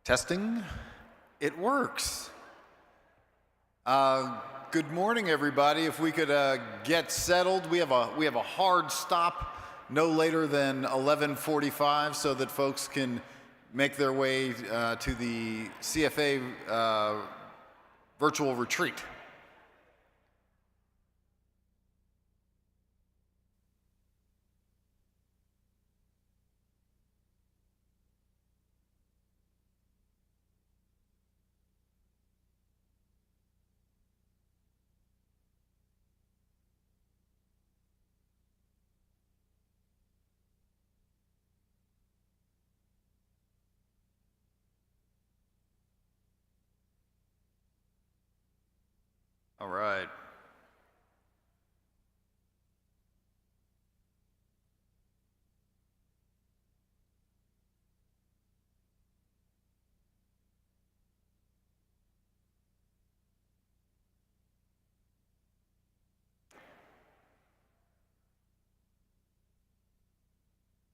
Testing. It works. Good morning, everybody. If we could get settled, we have a hard stop no later than 11:45, so that folks can make their way to the CFA virtual retreat. All right.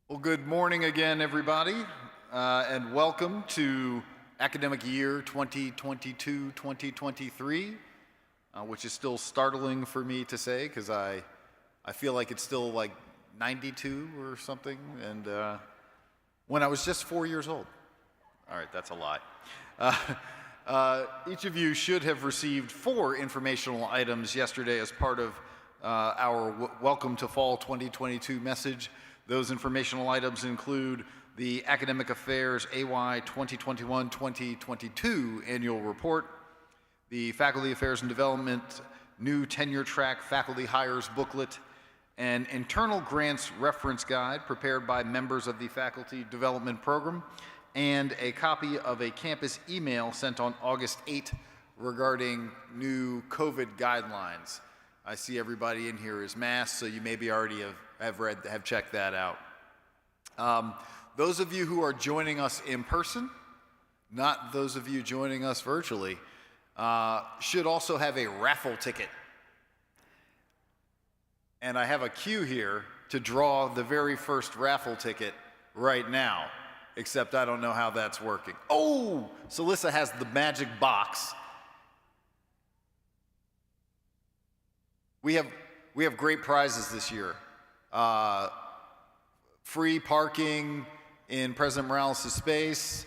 Well, good morning again, everybody, and welcome to academic year 2022-2023. Which is still startling for me to say, because I feel like it's still like 92 or something, and when I was just 4 years old. All right, that's a lie. Each of you should have received 4 informational items yesterday as part of our Welcome to Fall 2022 message. Those informational items include the Academic Affairs AY 2021-2022 Annual Report, the Faculty Affairs and Development New Tenure Track Faculty Hires Booklet, an Internal Grants Reference Guide prepared by members of the Faculty Development Program, and a copy of a campus email sent on August 8 regarding new COVID guidelines. I see everybody in here is masked, so you maybe already have checked that out. Those of you who are joining us in person, not those of you joining us virtually, should also have a raffle ticket. And I have a cue here to draw the very first raffle ticket right now, except I don't know how that's working. Oh, Celissa has the magic box. We have great prizes this year. Free parking in President Morales' space,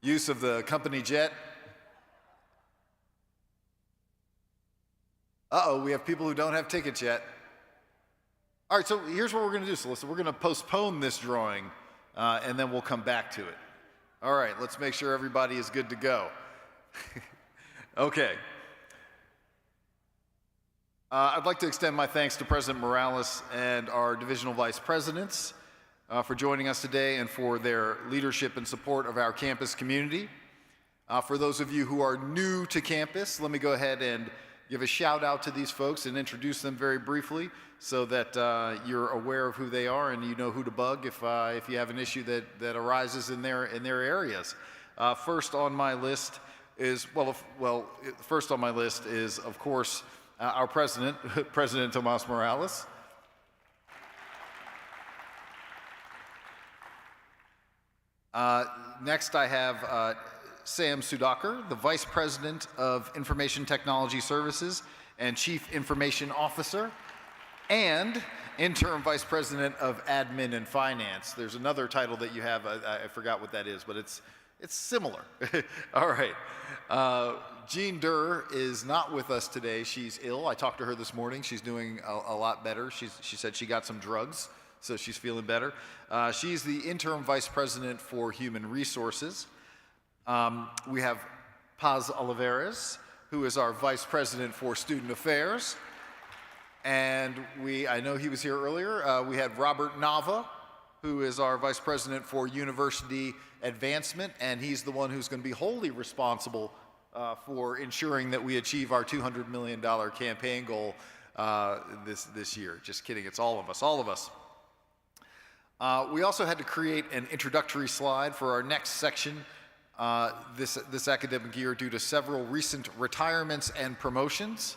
use of the company jet. Uh-oh, we have people who don't have tickets yet. All right, so here's what we're going to do, Celissa. We're going to postpone this drawing, and then we'll come back to it. All right, let's make sure everybody is good to go. Okay. I'd like to extend my thanks to President Morales and our divisional vice presidents for joining us today and for their leadership and support of our campus community. For those of you who are new to campus, let me go ahead and give a shout out to these folks and introduce them very briefly so that you're aware of who they are and you know who to bug if you have an issue that arises in their areas. First on my list is, of course, our president, President Tomas Morales. Next I have Sam Sudhakar, the Vice President of Information Technology Services and Chief Information Officer, and Interim Vice President of Admin and Finance. There's another title that you have, I forgot what that is, but it's similar. All right. Jean Durr is not with us today. She's ill. I talked to her this morning. She's doing a lot better. She said she got some drugs, so she's feeling better. She's the Interim Vice President for Human Resources. We have Paz Olivares, who is our Vice President for Student Affairs. And I know he was here earlier. We had Robert Nava, who is our Vice President for University Advancement, and he's the one who's going to be wholly responsible for ensuring that we achieve our $200 million campaign goal this year. Just kidding, it's all of us, all of us. We also had to create an introductory slide for our next section this academic year due to several recent retirements and promotions.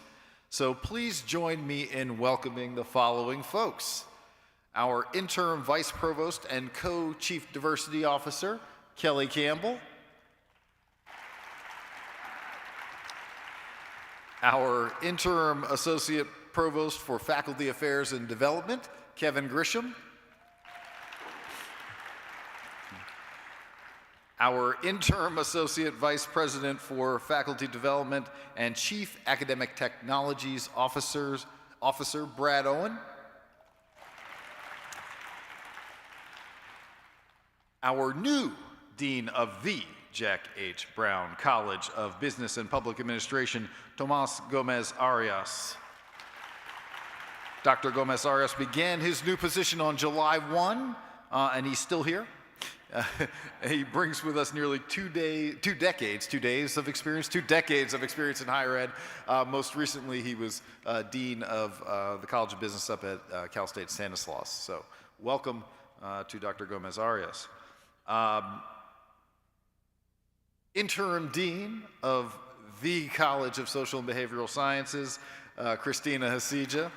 So please join me in welcoming the following folks. Our interim vice provost and co-chief diversity officer, Kelly Campbell. Our Interim Associate Provost for Faculty Affairs and Development, Kevin Grisham. Our Interim Associate Vice President for Faculty Development and Chief Academic Technologies Officer, Brad Owen. Our new Dean of the Jack H. Brown College of Business and Public Administration, Tomas Gomez Arias. Dr. Gomez Arias began his new position on July 1, and he's still here. He brings with us nearly two decades of experience in higher ed. Most recently, he was Dean of the College of Business up at Cal State Stanislaus. So welcome to Dr. Gomez Arias. Interim Dean of the College of Social and Behavioral Sciences, Christina Hasija.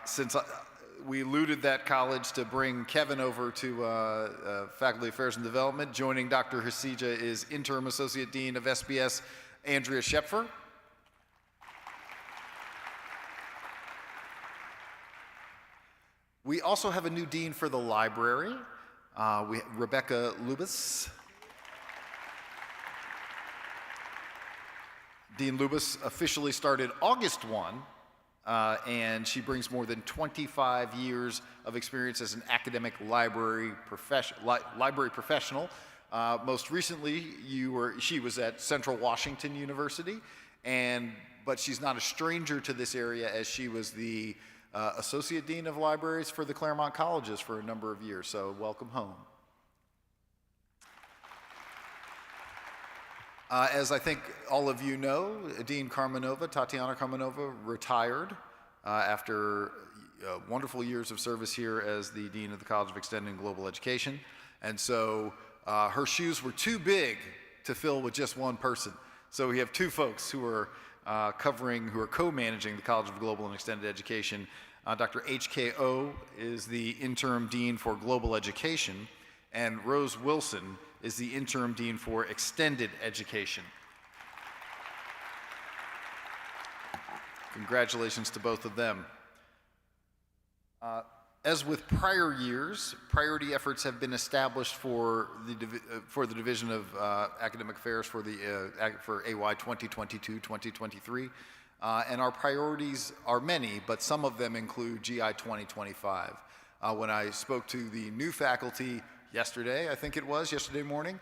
Since we eluded that college to bring Kevin over to Faculty Affairs and Development, joining Dr. Hasija is Interim Associate Dean of SBS, Andrea Schepfer. We also have a new dean for the library, Rebecca Lubis. Dean Lubis officially started August 1, and she brings more than 25 years of experience as an academic library professional. Most recently, she was at Central Washington University, but she's not a stranger to this area, as she was the Associate Dean of Libraries for the Claremont Colleges for a number of years, so welcome home. As I think all of you know, Dean Tatiana Carmenova, retired after wonderful years of service here as the Dean of the College of Extending Global Education. And so her shoes were too big to fill with just one person. So we have two folks who are co-managing the College of Global and Extended Education. Dr. H.K.O. is the Interim Dean for Global Education, and Rose Wilson is the Interim Dean for Extended Education. Congratulations to both of them. As with prior years, priority efforts have been established for the Division of Academic Affairs for AY 2022-2023. And our priorities are many, but some of them include GI 2025. When I spoke to the new faculty yesterday, I think it was, yesterday morning,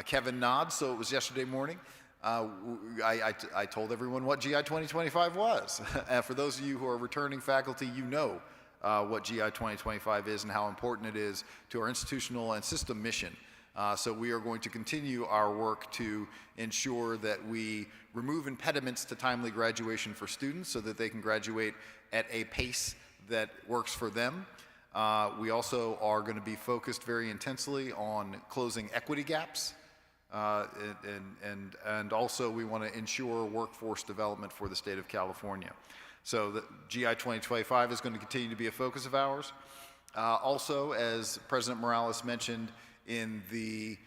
Kevin nods, so it was yesterday morning, I told everyone what GI 2025 was. For those of you who are returning faculty, you know what GI 2025 is and how important it is to our institutional and system mission. So we are going to continue our work to ensure that we remove impediments to timely graduation for students so that they can graduate at a pace that works for them. We also are going to be focused very intensely on closing equity gaps. And also we want to ensure workforce development for the state of California. So the GI 2025 is going to continue to be a focus of ours. Also, as President Morales mentioned in his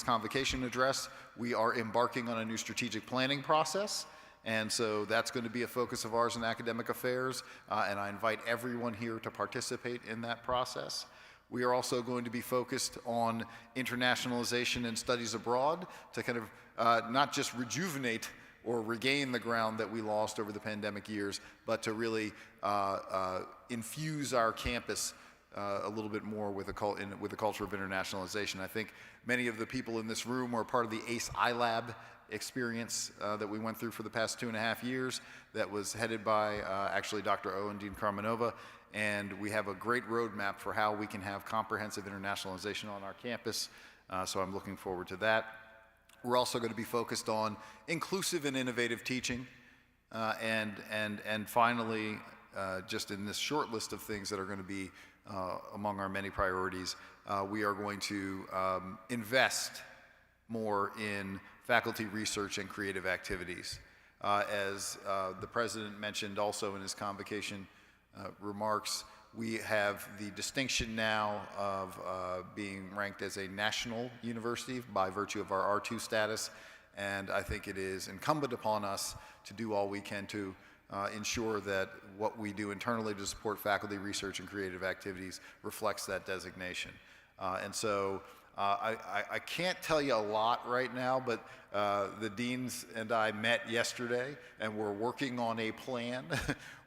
convocation address, we are embarking on a new strategic planning process. And so that's going to be a focus of ours in academic affairs, and I invite everyone here to participate in that process. We are also going to be focused on internationalization and studies abroad to kind of not just rejuvenate or regain the ground that we lost over the pandemic years, but to really infuse our campus a little bit more with a culture of internationalization. I think many of the people in this room are part of the ACE iLab experience that we went through for the past 2.5 years that was headed by actually Dr. O and Dean Carmenova, and we have a great roadmap for how we can have comprehensive internationalization on our campus, so I'm looking forward to that. We're also going to be focused on inclusive and innovative teaching, and finally, just in this short list of things that are going to be among our many priorities, we are going to invest more in faculty research and creative activities. As the president mentioned also in his convocation remarks, we have the distinction now of being ranked as a national university by virtue of our R2 status, and I think it is incumbent upon us to do all we can to ensure that what we do internally to support faculty research and creative activities reflects that designation. And so I can't tell you a lot right now, but the deans and I met yesterday, and we're working on a plan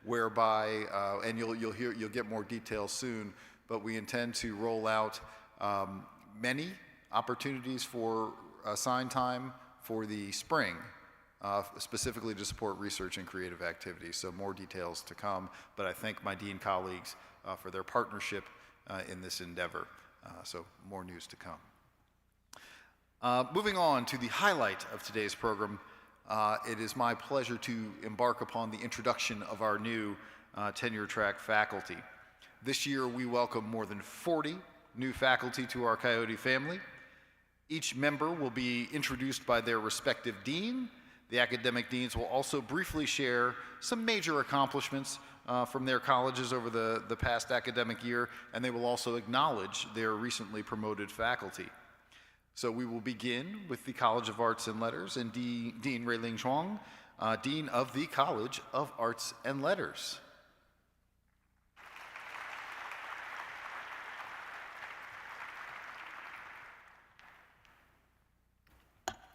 whereby, and you'll get more details soon, but we intend to roll out many opportunities for assigned time for the spring, specifically to support research and creative activities. So more details to come, but I thank my dean colleagues for their partnership in this endeavor. So more news to come. Moving on to the highlight of today's program, it is my pleasure to embark upon the introduction of our new tenure track faculty. This year we welcome more than 40 new faculty to our Coyote family. Each member will be introduced by their respective dean. The academic deans will also briefly share some major accomplishments from their colleges over the past academic year, and they will also acknowledge their recently promoted faculty. So we will begin with the College of Arts and Letters and Dean Ruiling Chuang, Dean of the College of Arts and Letters.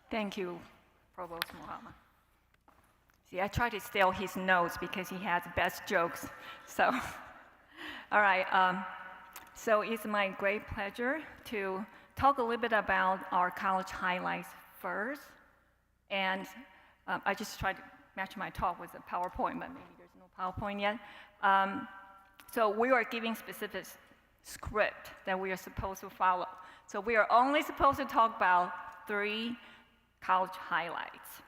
Thank you, Provost Muhammad. See, I try to steal his notes because he has best jokes. So, all right. So it's my great pleasure to talk a little bit about our college highlights first. And I just tried to match my talk with a PowerPoint, but maybe there's no PowerPoint yet. So we are giving specific script that we are supposed to follow. So we are only supposed to talk about 3 college highlights.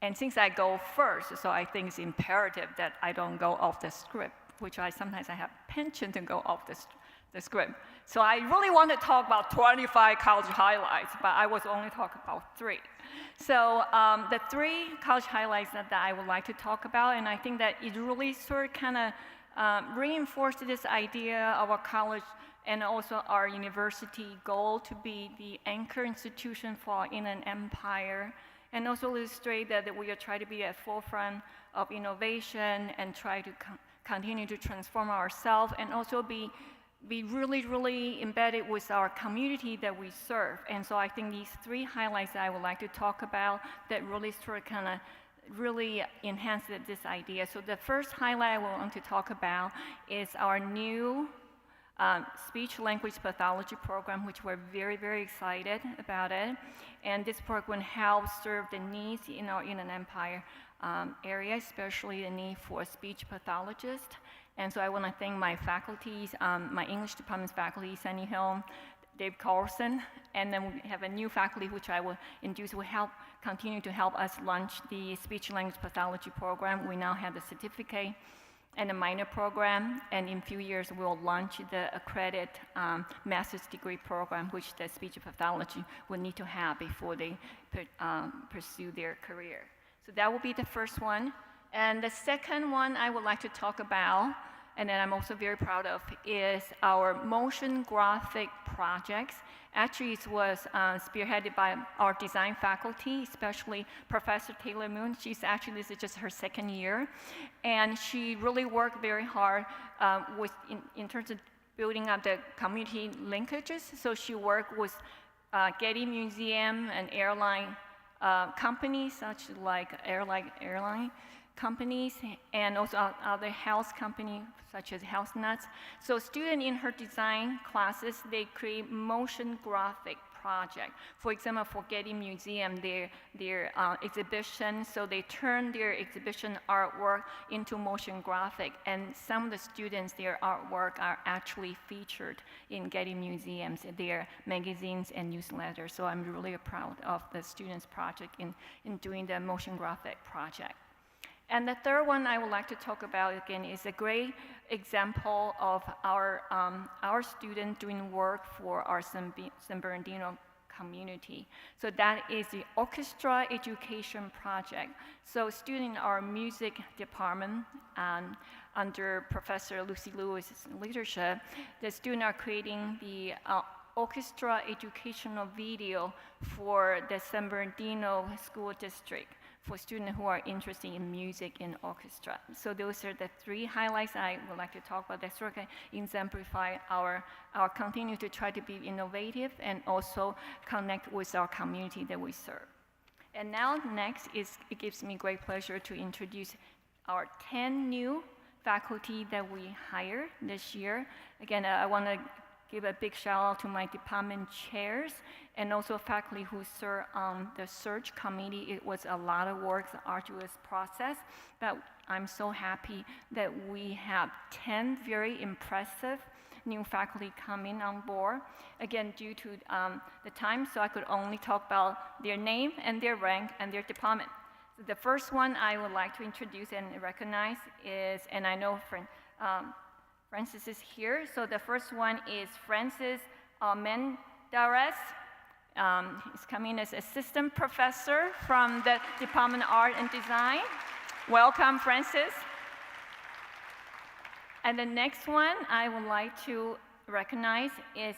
And since I go first, so I think it's imperative that I don't go off the script, which sometimes I have penchant to go off the script. So I really want to talk about 25 college highlights, but I was only talking about 3. So the 3 college highlights that I would like to talk about, and I think that it really sort of kind of reinforced this idea of our college and also our university goal to be the anchor institution for in an empire, and also illustrate that we are trying to be at forefront of innovation and try to continue to transform ourselves, and also be really, really embedded with our community that we serve. And so I think these 3 highlights that I would like to talk about that really sort of kind of really enhance this idea. So the first highlight I want to talk about is our new speech-language pathology program, which we're very, very excited about it. And this program helps serve the needs in our Inland Empire area, especially the need for a speech pathologist. And so I want to thank my faculties, my English department's faculty, Sunny Hill, Dave Carlson, and then we have a new faculty which I will introduce, will continue to help us launch the speech-language pathology program. We now have the certificate and a minor program, and in a few years we'll launch the accredited master's degree program, which the speech pathology will need to have before they pursue their career. So that will be the first one. And the second one I would like to talk about, and that I'm also very proud of, is our motion graphic projects. Actually, it was spearheaded by our design faculty, especially Professor Taylor Moon. This is just her 2nd year. And she really worked very hard in terms of building up the community linkages. So she worked with Getty Museum and airline companies, such like airline companies, and also other health companies such as Health Nuts. So students in her design classes, they create motion graphic project. For example, for Getty Museum, their exhibition, so they turn their exhibition artwork into motion graphic, and some of the students, their artwork are actually featured in Getty Museums, their magazines and newsletters. So I'm really proud of the students' project in doing the motion graphic project. And the third one I would like to talk about again is a great example of our student doing work for our San Bernardino community. So that is the orchestra education project. So students in our music department, under Professor Lucy Lewis's leadership, the students are creating the orchestra educational video for the San Bernardino School District for students who are interested in music and orchestra. So those are the three highlights I would like to talk about that sort of exemplify our continue to try to be innovative and also connect with our community that we serve. And now next it gives me great pleasure to introduce our 10 new faculty that we hired this year. Again, I want to give a big shout out to my department chairs and also faculty who serve on the search committee. It was a lot of work, an arduous process, but I'm so happy that we have 10 very impressive new faculty coming on board. Again, due to the time, so I could only talk about their name and their rank and their department. So the first one I would like to introduce and recognize is, and I know Francis is here. So the first one is Francis Torres. He's coming as assistant professor from the Department of Art and Design. Welcome, Francis. And the next one I would like to recognize is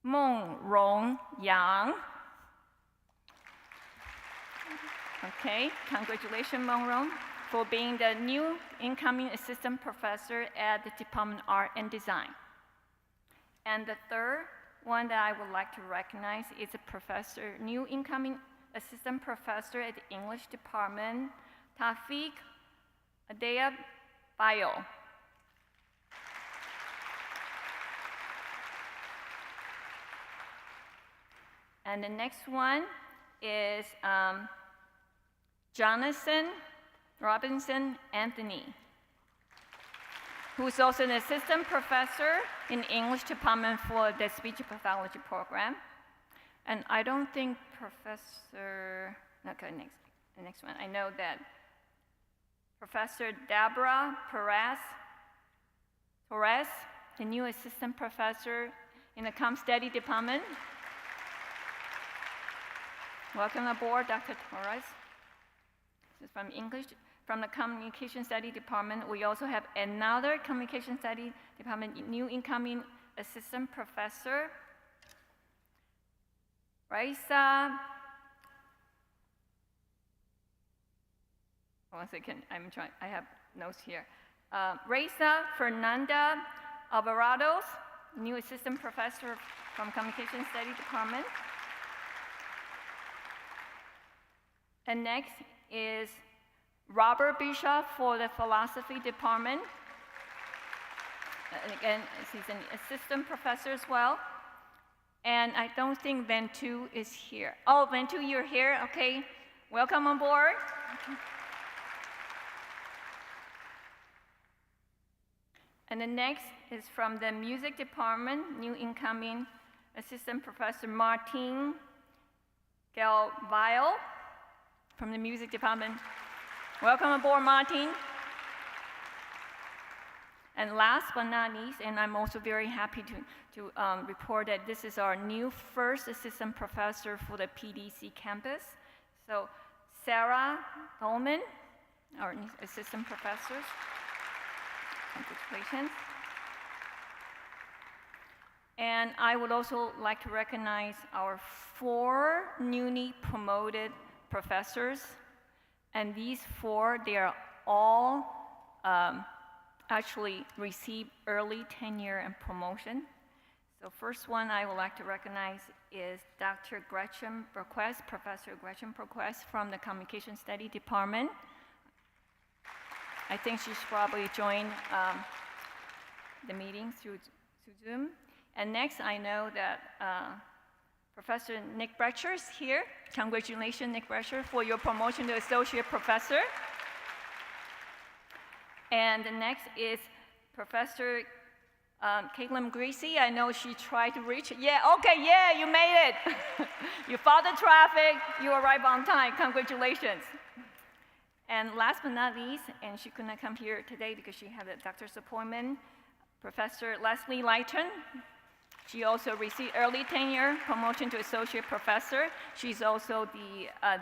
Meng Rong Yang. Okay, congratulations, Meng Rong, for being the new incoming assistant professor at the Department of Art and Design. And the third one that I would like to recognize is a new incoming assistant professor at the English department, Taufik Adea Bio. And the next one is Jonathan Robinson Anthony, who is also an assistant professor in English department for the speech pathology program. And I don't think Professor, okay, the next one. I know that Professor Deborah Perez, Torres, the new assistant professor in the Comm Study department. Welcome aboard, Dr. Torres. This is from English. From the Communication Study Department, we also have another Communication Study Department new incoming assistant professor, Raisa. One second, I have notes here. Raisa Fernanda Alvarado's new assistant professor from Communication Study Department. And next is Robert Bishop for the Philosophy Department. And again, he's an assistant professor as well. And I don't think Ventu is here. Oh, Ventu, you're here, okay. Welcome on board. And the next is from the Music Department, new incoming assistant professor Martin Galvile from the Music Department. Welcome aboard, Martin. And last but not least, and I'm also very happy to report that this is our new first assistant professor for the PDC campus. So Sarah Dolman, our new assistant professor. Congratulations. And I would also like to recognize our 4 newly promoted professors. And these 4, they are all actually received early tenure and promotion. So first one I would like to recognize is Dr. Gretchen Berquest, Professor Gretchen Berquest from the Communication Study Department. I think she's probably joined the meeting through Zoom. And next, I know that Professor Nick Brecher is here. Congratulations, Nick Brecher, for your promotion to associate professor. And the next is Professor Caitlin Greasy. I know she tried to reach. Yeah, okay, yeah, you made it. You followed the traffic. You arrived on time. Congratulations. And last but not least, and she could not come here today because she had a doctor's appointment, Professor Leslie Lighton. She also received early tenure, promotion to associate professor. She's also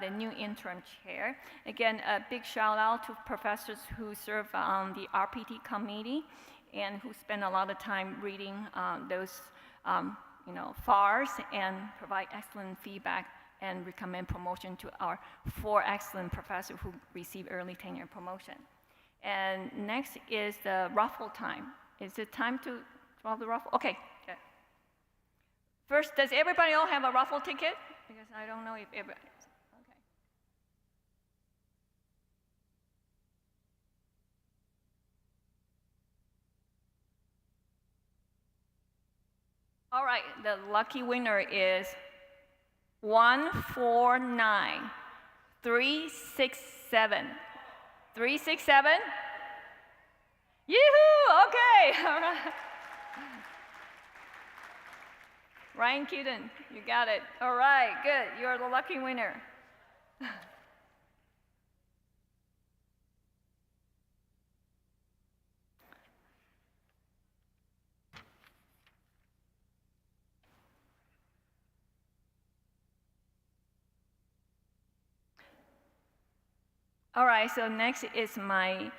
the new interim chair. Again, a big shout out to professors who serve on the RPT committee and who spend a lot of time reading those FARs and provide excellent feedback and recommend promotion to our 4 excellent professors who receive early tenure promotion. And next is the raffle time. Is it time to draw the raffle? Okay. First, does everybody all have a raffle ticket? Because I don't know if everybody. Okay. All right, the lucky winner is 149367. 367? Yoo-hoo! Okay, all right. Ryan Keaton, you got it. All right, good. You're the lucky winner. All right, so next is my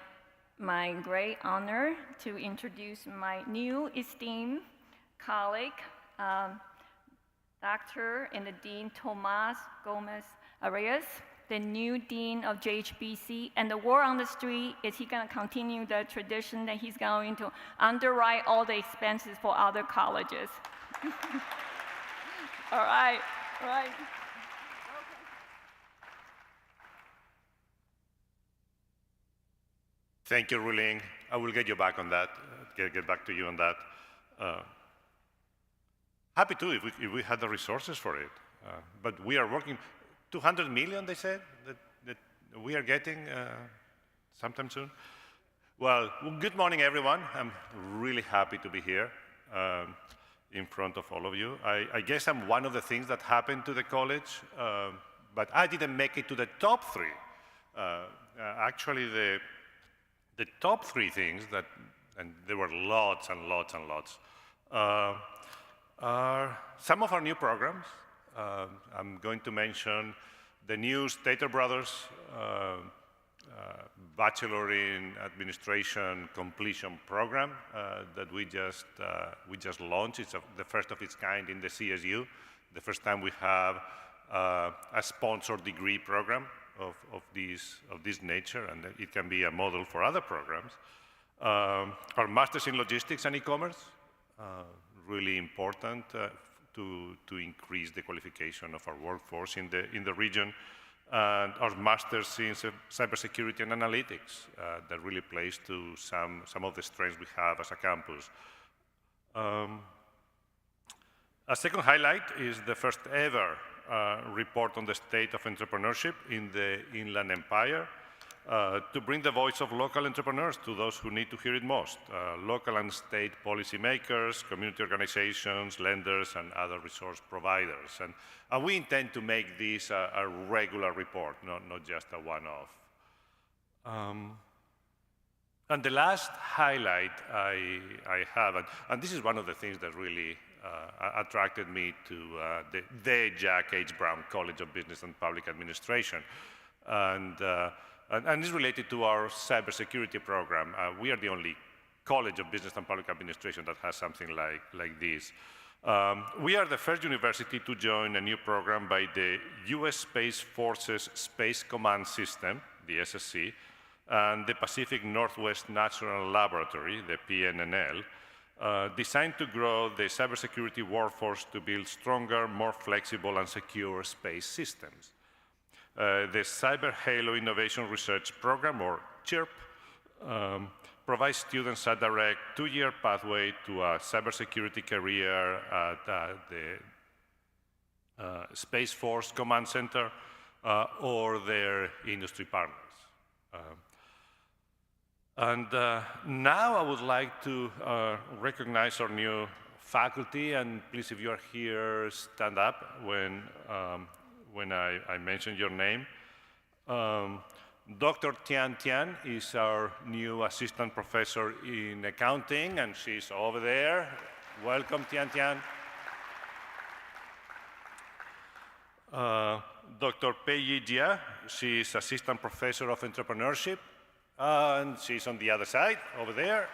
great honor to introduce my new esteemed colleague, Dr. and the Dean Tomas Gomez Arias, the new Dean of JHBC. And the word on the street is he's going to continue the tradition that he's going to underwrite all the expenses for other colleges. All right, all right. Thank you, Ruling. I will get you back on that, get back to you on that. Happy to if we had the resources for it. But we are working, 200 million, they said, that we are getting sometime soon. Well, good morning, everyone. I'm really happy to be here in front of all of you. I guess I'm one of the things that happened to the college, but I didn't make it to the top 3. Actually, the top 3 things that, and there were lots and lots and lots, are some of our new programs. I'm going to mention the new Stater Brothers Bacheloring Administration Completion Program that we just launched. It's the first of its kind in the CSU. The first time we have a sponsored degree program of this nature, and it can be a model for other programs. Our Masters in Logistics and E-commerce, really important to increase the qualification of our workforce in the region, and our Masters in Cybersecurity and Analytics that really plays to some of the strengths we have as a campus. A second highlight is the first ever report on the state of entrepreneurship in the Inland Empire, to bring the voice of local entrepreneurs to those who need to hear it most, local and state policymakers, community organizations, lenders, and other resource providers. And we intend to make this a regular report, not just a one-off. And the last highlight I have, and this is one of the things that really attracted me to the Jack H. Brown College of Business and Public Administration. And it's related to our cybersecurity program. We are the only College of Business and Public Administration that has something like this. We are the first university to join a new program by the US Space Force's Space Command System, the SSC, and the Pacific Northwest National Laboratory, the PNNL, designed to grow the cybersecurity workforce to build stronger, more flexible, and secure space systems. The Cyber Halo Innovation Research Program, or CHIRP, provides students a direct 2-year pathway to a cybersecurity career at the Space Force Command Center or their industry partners. Now I would like to recognize our new faculty, and please, if you are here, stand up when I mention your name. Dr. Tian Tian is our new assistant professor in accounting, and she's over there. Welcome, Tian Tian. Dr. Pei Jia, she's Assistant Professor of Entrepreneurship, and she's on the other side, over there.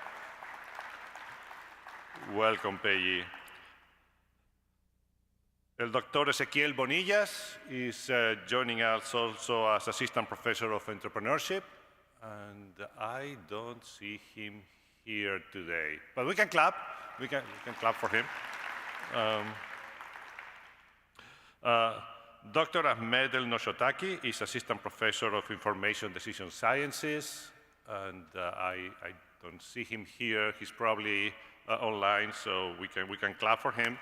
Welcome, Pei. El Dr. Ezequiel Bonillas is joining us also as Assistant Professor of Entrepreneurship, and I don't see him here today. But we can clap. We can clap for him. Dr. Ahmed El Noshotaki is Assistant Professor of Information Decision Sciences, and I don't see him here. He's probably online, so we can clap for him.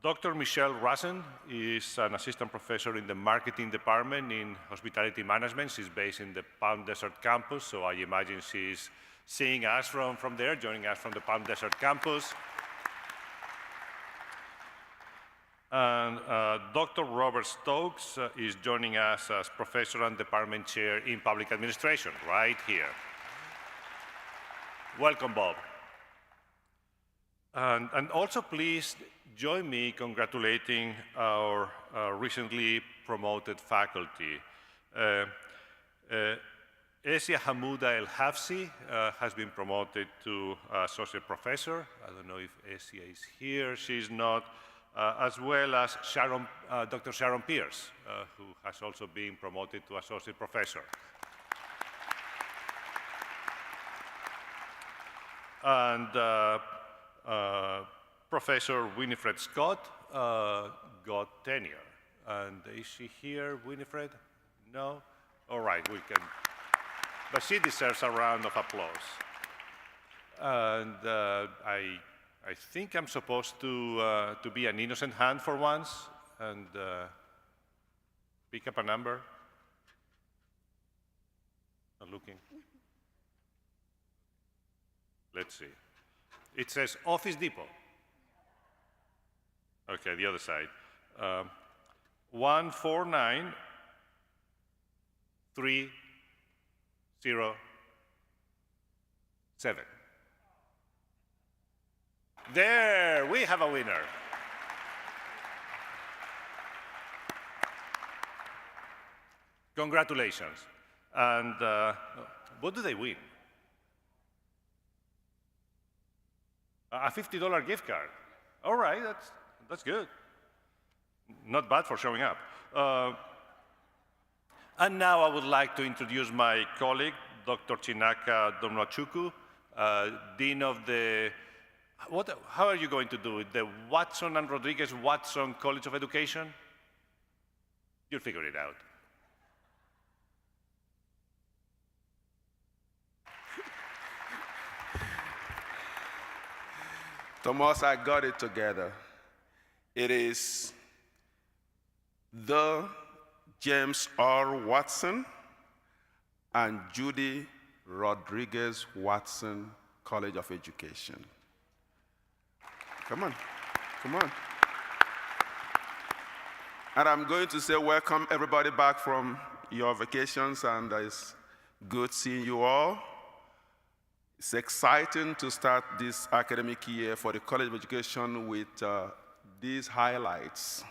Dr. Michelle Rassen is an assistant professor in the marketing department in hospitality management. She's based in the Palm Desert campus, so I imagine she's seeing us from there, joining us from the Palm Desert campus. And Dr. Robert Stokes is joining us as professor and department chair in public administration, right here. Welcome, Bob. And also, please join me congratulating our recently promoted faculty. Asia Hamouda El Hafsi has been promoted to associate professor. I don't know if Asia is here. She's not. As well as Dr. Sharon Pierce, who has also been promoted to associate professor. And Professor Winifred Scott got tenure. And is she here, Winifred? No? All right, we can. But she deserves a round of applause. And I think I'm supposed to be an innocent hand for once and pick up a number. Not looking. Let's see. It says Office Depot. Okay, the other side. 149307. There, we have a winner. Congratulations. And what do they win? A $50 gift card. All right, that's good. Not bad for showing up. And now I would like to introduce my colleague, Dr. Chinaka Domnachukwu, Dean of the how are you going to do it? The Watson and Rodriguez Watson College of Education? You'll figure it out. Thomas, I got it together. It is the James R. Watson and Judy Rodriguez Watson College of Education. Come on, come on. And I'm going to say welcome everybody back from your vacations, and it's good seeing you all. It's exciting to start this academic year for the College of Education with these highlights.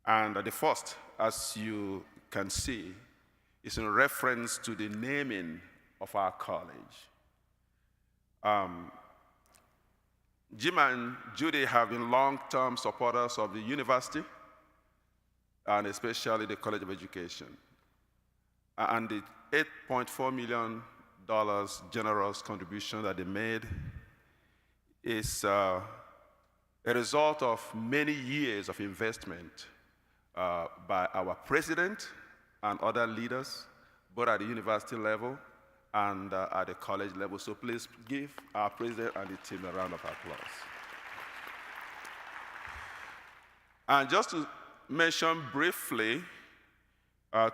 And the first, as you can see, is in reference to the naming of our college. Jim and Judy have been long-term supporters of the university, and especially the College of Education. And the $8.4 million generous contribution that they made is a result of many years of investment by our president and other leaders, both at the university level and at the college level. So please give our president and the team a round of applause. And just to mention briefly,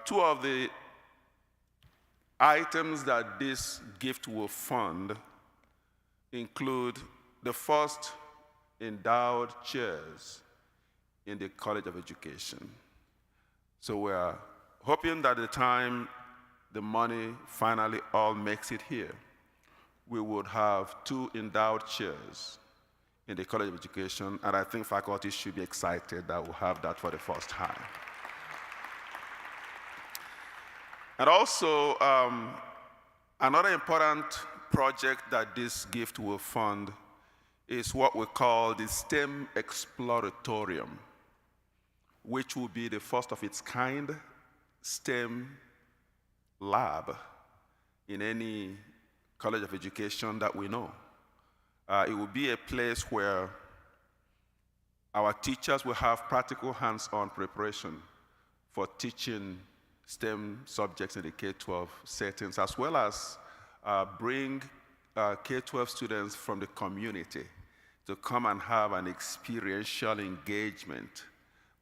two of the items that this gift will fund include the first endowed chairs in the College of Education. So we are hoping that the time the money finally all makes it here, we would have 2 endowed chairs in the College of Education, and I think faculty should be excited that we'll have that for the first time. And also, another important project that this gift will fund is what we call the STEM Exploratorium, which will be the first of its kind STEM lab in any College of Education that we know. It will be a place where our teachers will have practical hands-on preparation for teaching STEM subjects in the K-12 settings, as well as bring K-12 students from the community to come and have an experiential engagement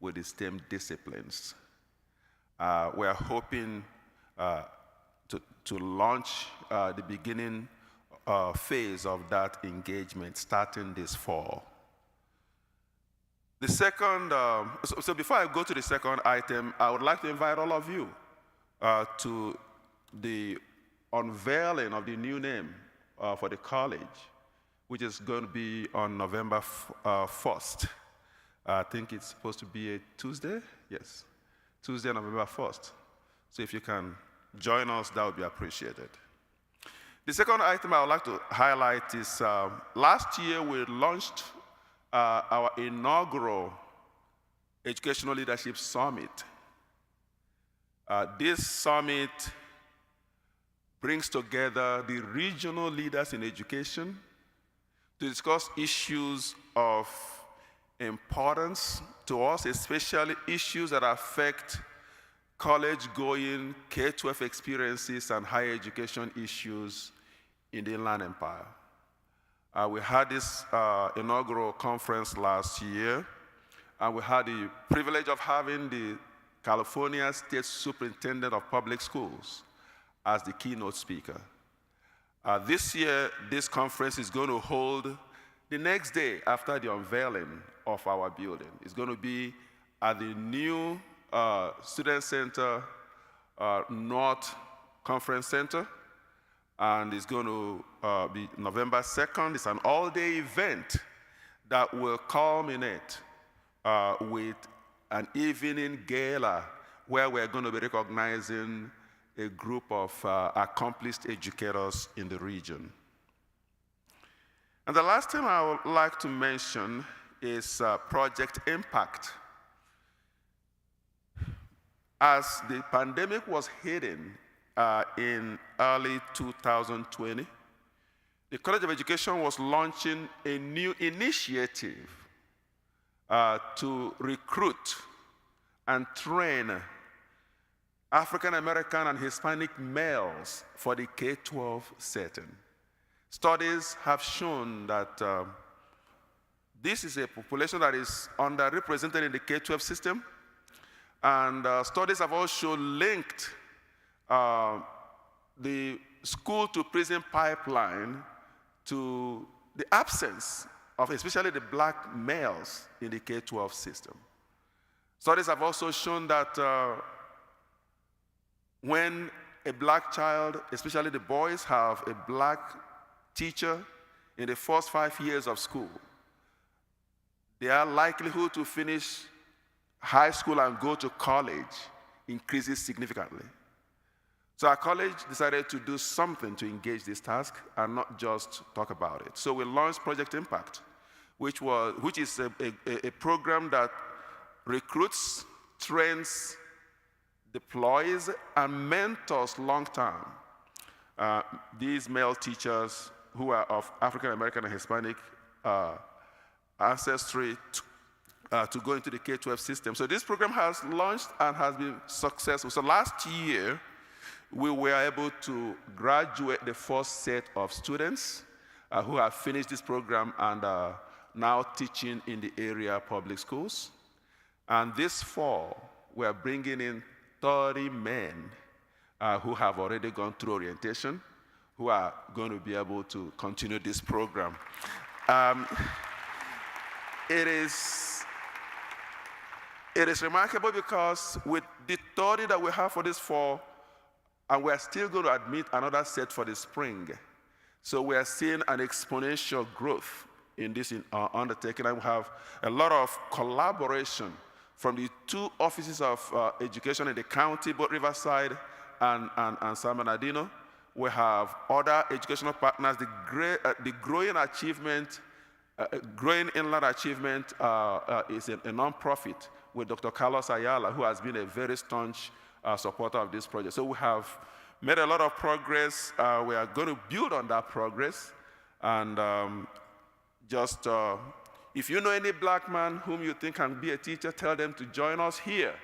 with the STEM disciplines. We're hoping to launch the beginning phase of that engagement starting this fall. The second, so before I go to the second item, I would like to invite all of you to the unveiling of the new name for the college, which is going to be on November 1st. I think it's supposed to be a Tuesday? Yes, Tuesday, November 1st. So if you can join us, that would be appreciated. The second item I would like to highlight is last year we launched our inaugural Educational Leadership Summit. This summit brings together the regional leaders in education to discuss issues of importance to us, especially issues that affect college-going K-12 experiences and higher education issues in the Inland Empire. We had this inaugural conference last year, and we had the privilege of having the California State Superintendent of Public Schools as the keynote speaker. This year, this conference is going to hold the next day after the unveiling of our building. It's going to be at the new Student Center North Conference Center, and it's going to be November 2nd. It's an all-day event that will culminate with an evening gala where we're going to be recognizing a group of accomplished educators in the region. And the last thing I would like to mention is Project Impact. As the pandemic was hitting in early 2020, the College of Education was launching a new initiative to recruit and train African American and Hispanic males for the K-12 setting. Studies have shown that this is a population that is underrepresented in the K-12 system, and studies have also linked the school-to-prison pipeline to the absence of especially the black males in the K-12 system. Studies have also shown that when a black child, especially the boys, have a black teacher in the first 5 years of school, their likelihood to finish high school and go to college increases significantly. So our college decided to do something to engage this task and not just talk about it. So we launched Project Impact, which is a program that recruits, trains, deploys, and mentors long-term these male teachers who are of African American and Hispanic ancestry to go into the K-12 system. So this program has launched and has been successful. So last year, we were able to graduate the first set of students who have finished this program and are now teaching in the area public schools. And this fall, we are bringing in 30 men who have already gone through orientation, who are going to be able to continue this program. It is remarkable because with the 30 that we have for this fall, and we're still going to admit another set for the spring. So we are seeing an exponential growth in this undertaking. And we have a lot of collaboration from the two offices of education in the county, both Riverside and San Bernardino. We have other educational partners. The growing achievement, growing inland achievement is a nonprofit with Dr. Carlos Ayala, who has been a very staunch supporter of this project. So we have made a lot of progress. We are going to build on that progress. And if you know any black man whom you think can be a teacher, tell them to join us here,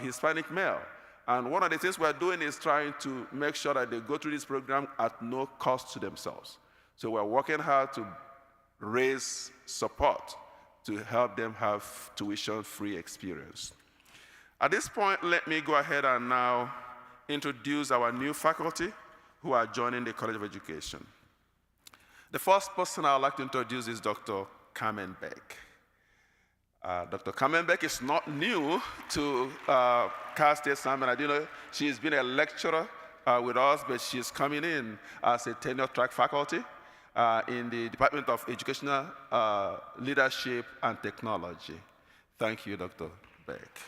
Hispanic male. And one of the things we're doing is trying to make sure that they go through this program at no cost to themselves. So we're working hard to raise support to help them have tuition-free experience. At this point, let me go ahead and now introduce our new faculty who are joining the College of Education. The first person I would like to introduce is Dr. Carmen Beck. Dr. Carmen Beck is not new to Cal State San Bernardino. She's been a lecturer with us, but she's coming in as a tenure track faculty in the Department of Educational Leadership and Technology. Thank you, Dr. Beck.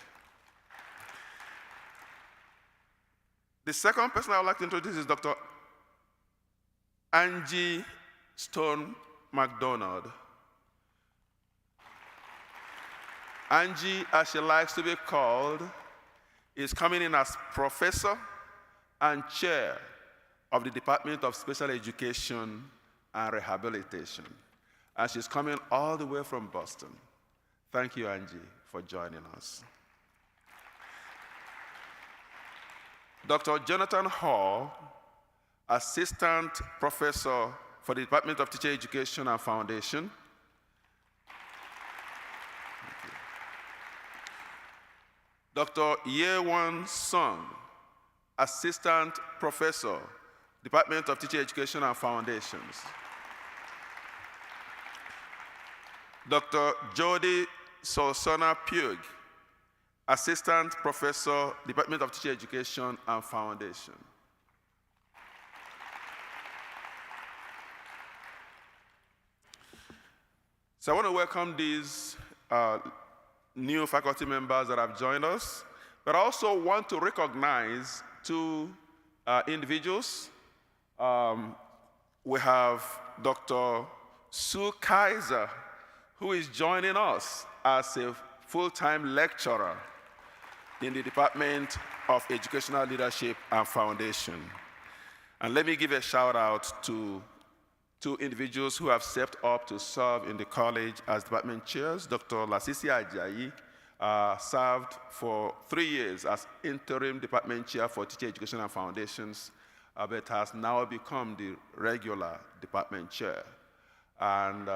The second person I would like to introduce is Dr. Angie Stone McDonald. Angie, as she likes to be called, is coming in as professor and chair of the Department of Special Education and Rehabilitation. And she's coming all the way from Boston. Thank you, Angie, for joining us. Dr. Jonathan Hall, assistant professor for the Department of Teacher Education and Foundation. Dr. Yewon Song, assistant professor, Department of Teacher Education and Foundations. Dr. Jody Solsona Pugh, assistant professor, Department of Teacher Education and Foundation. So I want to welcome these new faculty members that have joined us, but I also want to recognize two individuals. We have Dr. Sue Kaiser, who is joining us as a full-time lecturer in the Department of Educational Leadership and Foundation. And let me give a shout out to two individuals who have stepped up to serve in the college as department chairs. Dr. Lasisi Ajayi served for 3 years as interim department chair for Teacher Education and Foundations, but has now become the regular department chair. And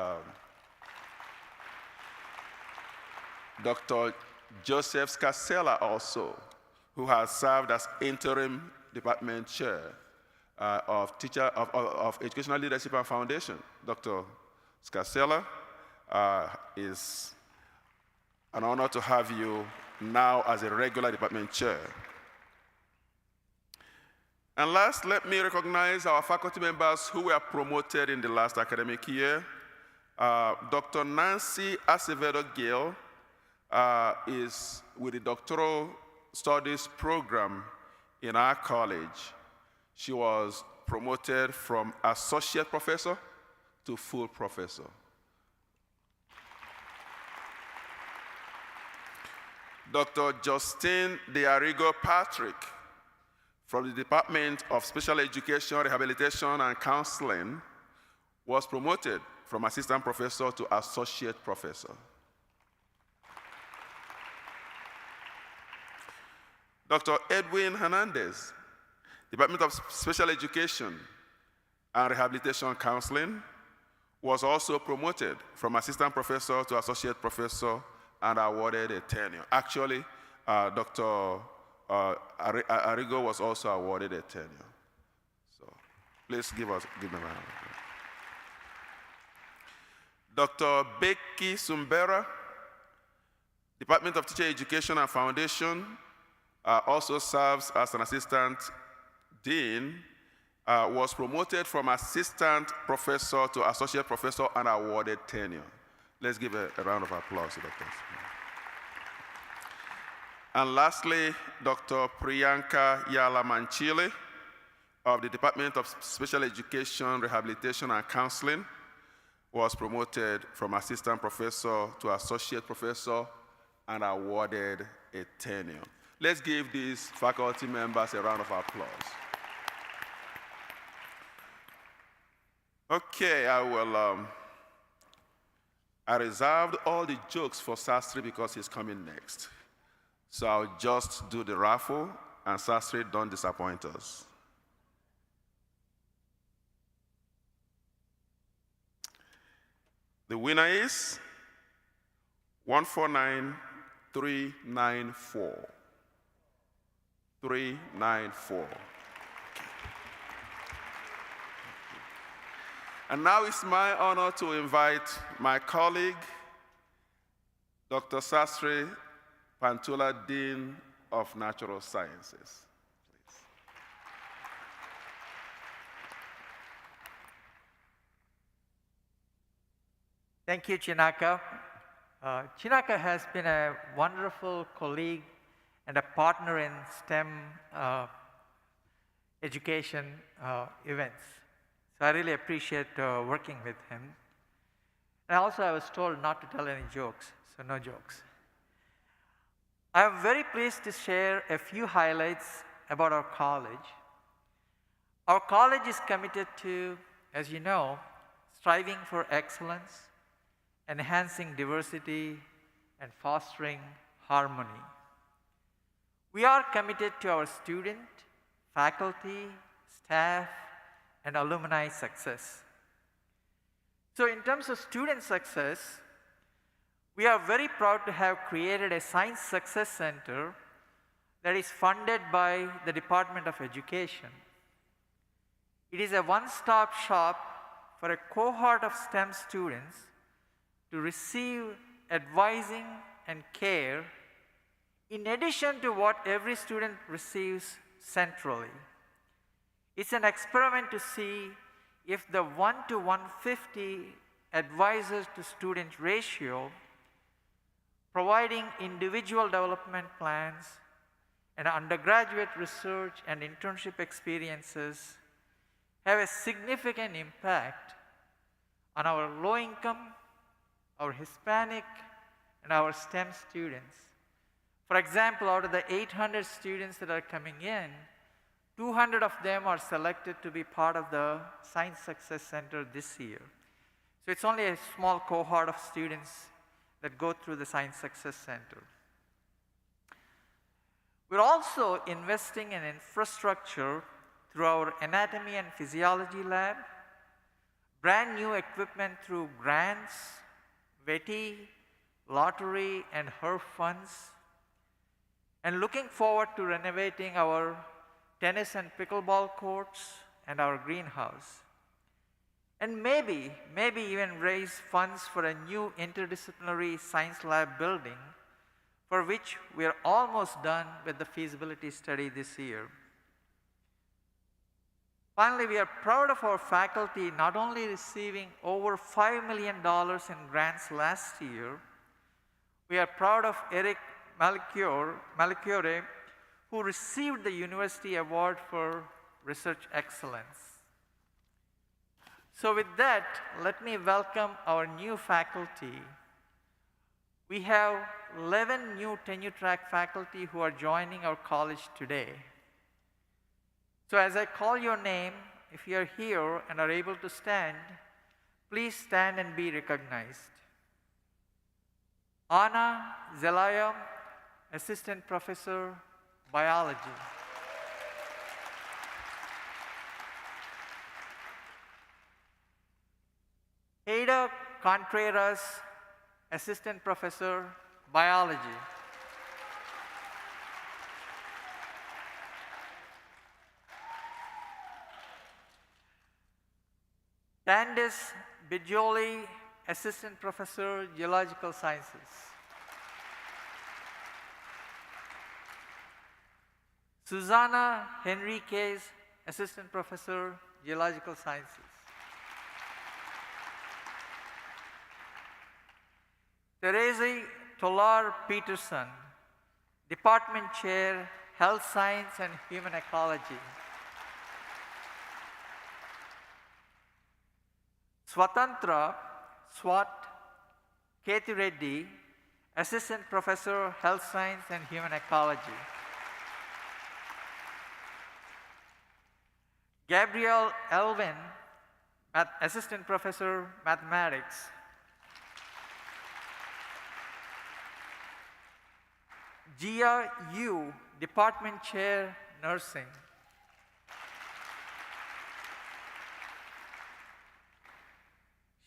Dr. Joseph Scasella also, who has served as interim department chair of Educational Leadership and Foundation. Dr. Scasella, is an honor to have you now as a regular department chair. And last, let me recognize our faculty members who were promoted in the last academic year. Dr. Nancy Acevedo-Gill is with the doctoral studies program in our college. She was promoted from associate professor to full professor. Dr. Justine De Arrigo Patrick from the Department of Special Education, Rehabilitation, and Counseling was promoted from assistant professor to associate professor. Dr. Edwin Hernandez, Department of Special Education and Rehabilitation Counseling, was also promoted from assistant professor to associate professor and awarded a tenure. Actually, Dr. Arrigo was also awarded a tenure. So please give them a round. Dr. Becky Sumbera, Department of Teacher Education and Foundation, also serves as an assistant dean was promoted from assistant professor to associate professor and awarded tenure. Let's give a round of applause to Dr. And lastly, Dr. Priyanka Yalamanchile of the Department of Special Education, Rehabilitation, and Counseling was promoted from assistant professor to associate professor and awarded a tenure. Let's give these faculty members a round of applause. Okay, I reserved all the jokes for Sasri because he's coming next. So I'll just do the raffle, and Sasri, don't disappoint us. The winner is 149394. 394. And now it's my honor to invite my colleague, Dr. Sasri Pantula, Dean of Natural Sciences. Please. Thank you, Chinaka. Chinaka has been a wonderful colleague and a partner in STEM education events. So I really appreciate working with him. And also I was told not to tell any jokes, so no jokes. I am very pleased to share a few highlights about our college. Our college is committed to, as you know, striving for excellence, enhancing diversity, and fostering harmony. We are committed to our student, faculty, staff, and alumni success. So in terms of student success, we are very proud to have created a Science Success Center that is funded by the Department of Education. It is a one-stop shop for a cohort of STEM students to receive advising and care in addition to what every student receives centrally. It's an experiment to see if the 1 to 150 advisors to student ratio, providing individual development plans and undergraduate research and internship experiences, have a significant impact on our low income, our Hispanic, and our STEM students. For example, out of the 800 students that are coming in, 200 of them are selected to be part of the Science Success Center this year. So it's only a small cohort of students that go through the Science Success Center. We're also investing in infrastructure through our Anatomy and Physiology Lab, brand new equipment through grants, VETI, lottery, and HERF funds, and looking forward to renovating our tennis and pickleball courts and our greenhouse. And maybe even raise funds for a new interdisciplinary science lab building, for which we are almost done with the feasibility study this year. Finally, we are proud of our faculty not only receiving over $5 million in grants last year, we are proud of Eric Malchiore, who received the University Award for Research Excellence. So with that, let me welcome our new faculty. We have 11 new tenure track faculty who are joining our college today. So as I call your name, if you are here and are able to stand, please stand and be recognized. Ana Zelaya, Assistant Professor, Biology. Ada Contreras, Assistant Professor, Biology. Candice Bijoli, Assistant Professor, Geological Sciences. Susana Henriquez, Assistant Professor, Geological Sciences. Perez Tolar Peterson, Department Chair, Health Science and Human Ecology. Swatantra Swat Kethi Reddy, Assistant Professor, Health Science and Human Ecology. Gabrielle Elvin, Assistant Professor, Mathematics. Jia Yu, Department Chair, Nursing.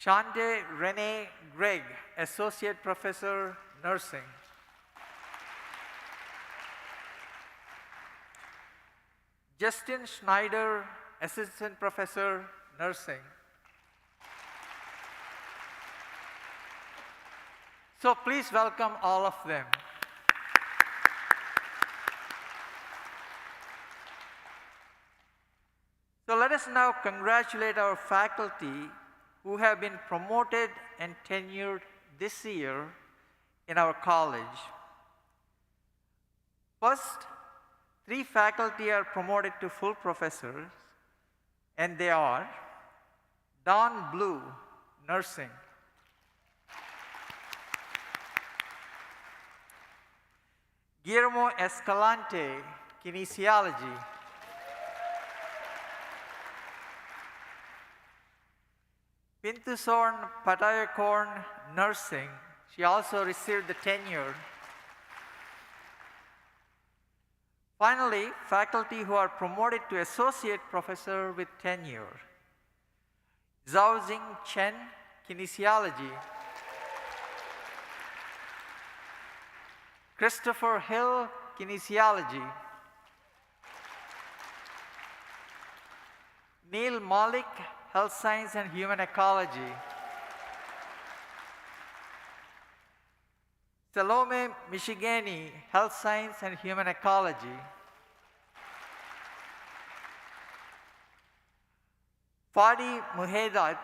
Shante Renee Gregg, Associate Professor, Nursing. Justin Schneider, Assistant Professor, Nursing. So please welcome all of them. So let us now congratulate our faculty who have been promoted and tenured this year in our college. First, 3 faculty are promoted to full professors, and they are Don Blue, Nursing; Guillermo Escalante, Kinesiology; Pintusorn Patayakorn, Nursing. She also received the tenure. Finally, faculty who are promoted to associate professor with tenure. Zhaojing Chen, Kinesiology; Christopher Hill, Kinesiology; Neil Malik, Health Science and Human Ecology; Salome Michigani, Health Science and Human Ecology; Fadi Muhedat,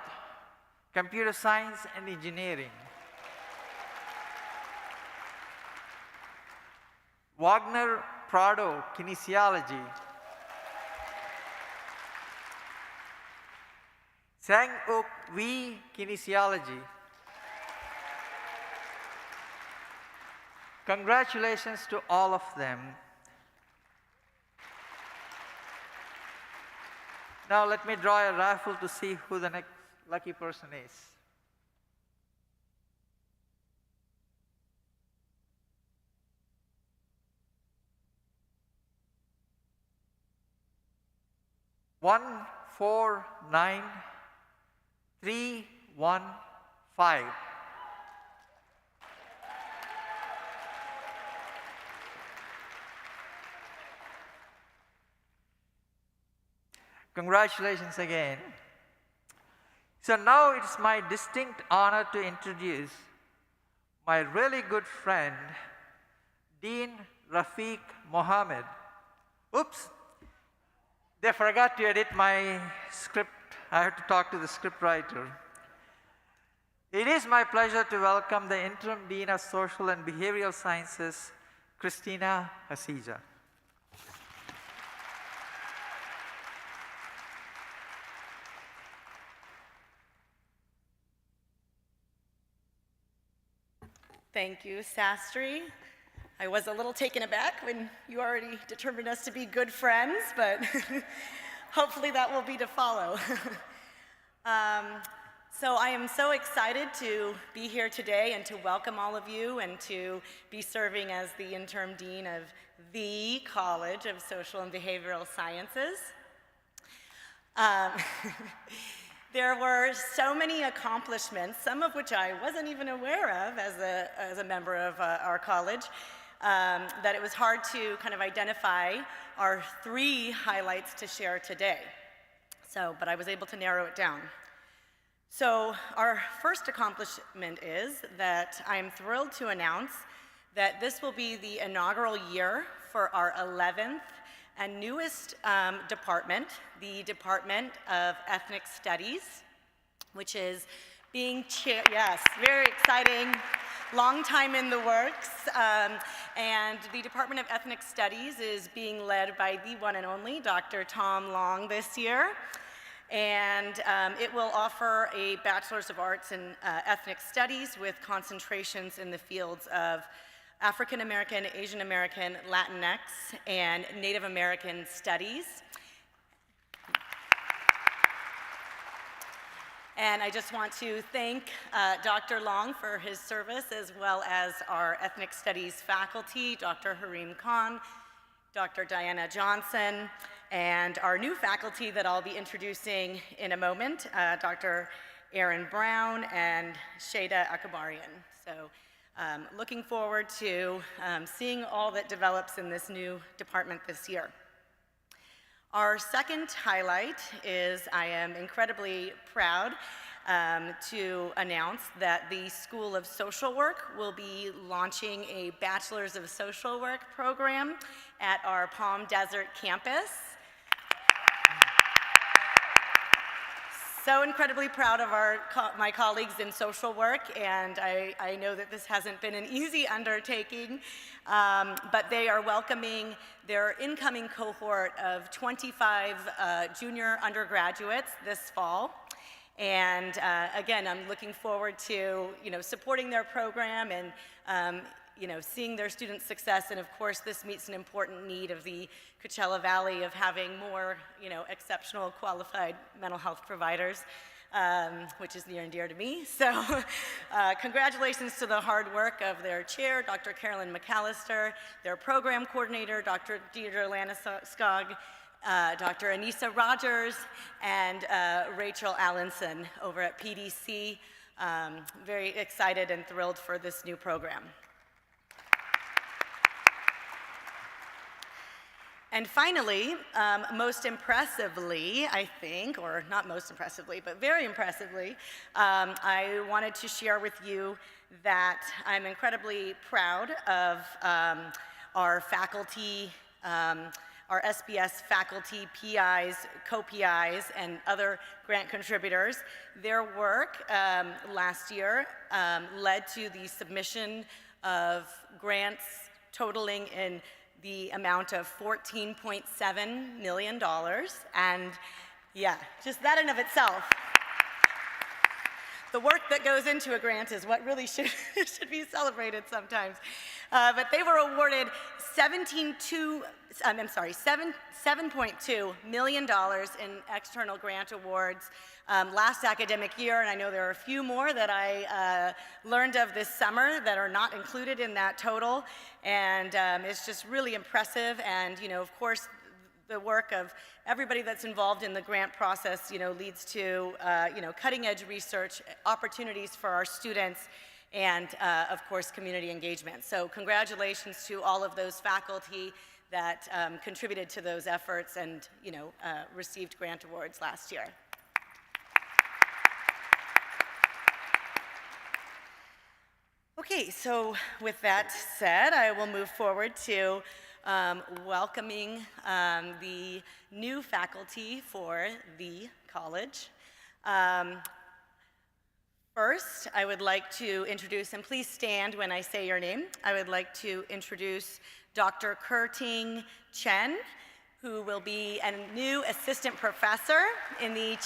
Computer Science and Engineering; Wagner Prado, Kinesiology; Sang-uk Wee, Kinesiology. Congratulations to all of them. Now let me draw a raffle to see who the next lucky person is. One, 4, 9, 3, 1, 5. Congratulations again. So now it's my distinct honor to introduce my really good friend, Dean Rafiq Mohammed. Oops, they forgot to edit my script. I have to talk to the script writer. It is my pleasure to welcome the Interim Dean of Social and Behavioral Sciences, Christina Hasija. Thank you, Sasri. I was a little taken aback when you already determined us to be good friends, but hopefully that will be to follow. So I am so excited to be here today and to welcome all of you and to be serving as the interim dean of the College of Social and Behavioral Sciences. There were so many accomplishments, some of which I wasn't even aware of as a member of our college, that it was hard to kind of identify our 3 highlights to share today. But I was able to narrow it down. So our first accomplishment is that I am thrilled to announce that this will be the inaugural year for our 11th and newest department, the Department of Ethnic Studies, which is being chaired, yes, very exciting, long time in the works. And the Department of Ethnic Studies is being led by the one and only Dr. Tom Long this year. And it will offer a Bachelor's of Arts in Ethnic Studies with concentrations in the fields of African American, Asian American, Latinx, and Native American Studies. And I just want to thank Dr. Long for his service, as well as our Ethnic Studies faculty, Dr. Harim Khan, Dr. Diana Johnson, and our new faculty that I'll be introducing in a moment, Dr. Aaron Brown and Shada Akabarian. So looking forward to seeing all that develops in this new department this year. Our second highlight is I am incredibly proud to announce that the School of Social Work will be launching a Bachelor's of Social Work program at our Palm Desert campus. So incredibly proud of my colleagues in social work, and I know that this hasn't been an easy undertaking, but they are welcoming their incoming cohort of 25 junior undergraduates this fall. And again, I'm looking forward to supporting their program and seeing their students' success. And of course, this meets an important need of the Coachella Valley of having more exceptional qualified mental health providers, which is near and dear to me. So congratulations to the hard work of their chair, Dr. Carolyn McAllister, their program coordinator, Dr. Deidre Lanaskog, Dr. Anissa Rogers, and Rachel Allenson over at PDC. Very excited and thrilled for this new program. And finally, most impressively, I think, or not most impressively, but very impressively, I wanted to share with you that I'm incredibly proud of our faculty, our SBS faculty, PIs, co-PIs, and other grant contributors. Their work last year led to the submission of grants totaling in the amount of $14.7 million, and yeah, just that in of itself. The work that goes into a grant is what really should be celebrated sometimes. But they were awarded $7.2 million in external grant awards last academic year, and I know there are a few more that I learned of this summer that are not included in that total, and it's just really impressive. And of course, the work of everybody that's involved in the grant process, leads to cutting-edge research, opportunities for our students, and of course, community engagement. So congratulations to all of those faculty that contributed to those efforts and received grant awards last year. Okay, so with that said, I will move forward to welcoming the new faculty for the college. First, I would like to introduce, and please stand when I say your name, I would like to introduce Dr. Kerting Chen, who will be a new assistant professor in the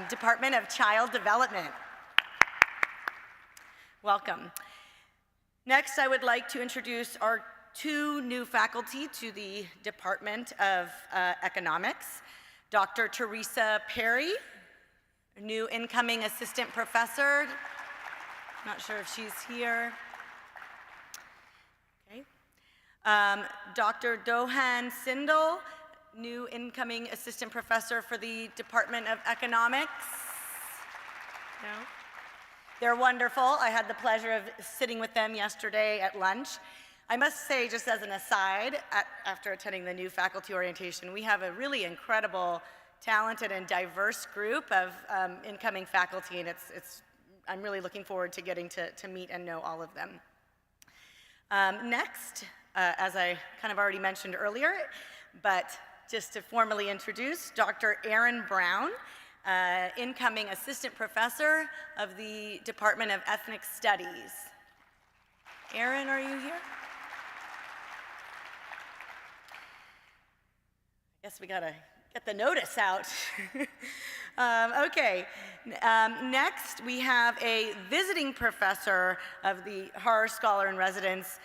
Department of Child Development. Welcome. Next, I would like to introduce our two new faculty to the Department of Economics. Dr. Teresa Perry, new incoming assistant professor. Not sure if she's here. Okay. Dr. Dohan Sindel, new incoming assistant professor for the Department of Economics. No? They're wonderful. I had the pleasure of sitting with them yesterday at lunch. I must say, just as an aside, after attending the new faculty orientation, we have a really incredible, talented, and diverse group of incoming faculty, and I'm really looking forward to getting to meet and know all of them. Next, as I kind of already mentioned earlier, but just to formally introduce Dr. Aaron Brown, incoming assistant professor of the Department of Ethnic Studies. Aaron, are you here? I guess we gotta get the notice out. Okay, next we have a visiting professor of the horror scholar in residence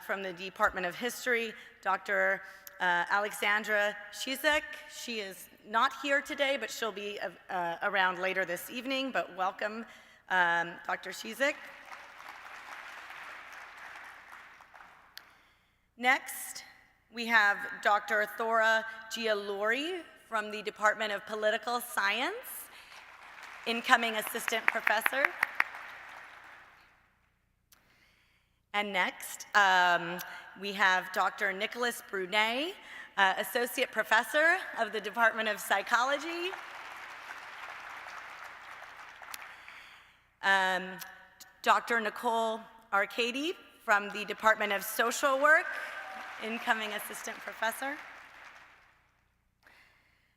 from the Department of History, Dr. Alexandra Shizek. She is not here today, but she'll be around later this evening, but welcome, Dr. Shizek. Next, we have Dr. Thora Gialuri from the Department of Political Science, incoming assistant professor. And next, we have Dr. Nicholas Brunet, associate professor of the Department of Psychology. Dr. Nicole Arcady from the Department of Social Work, incoming assistant professor.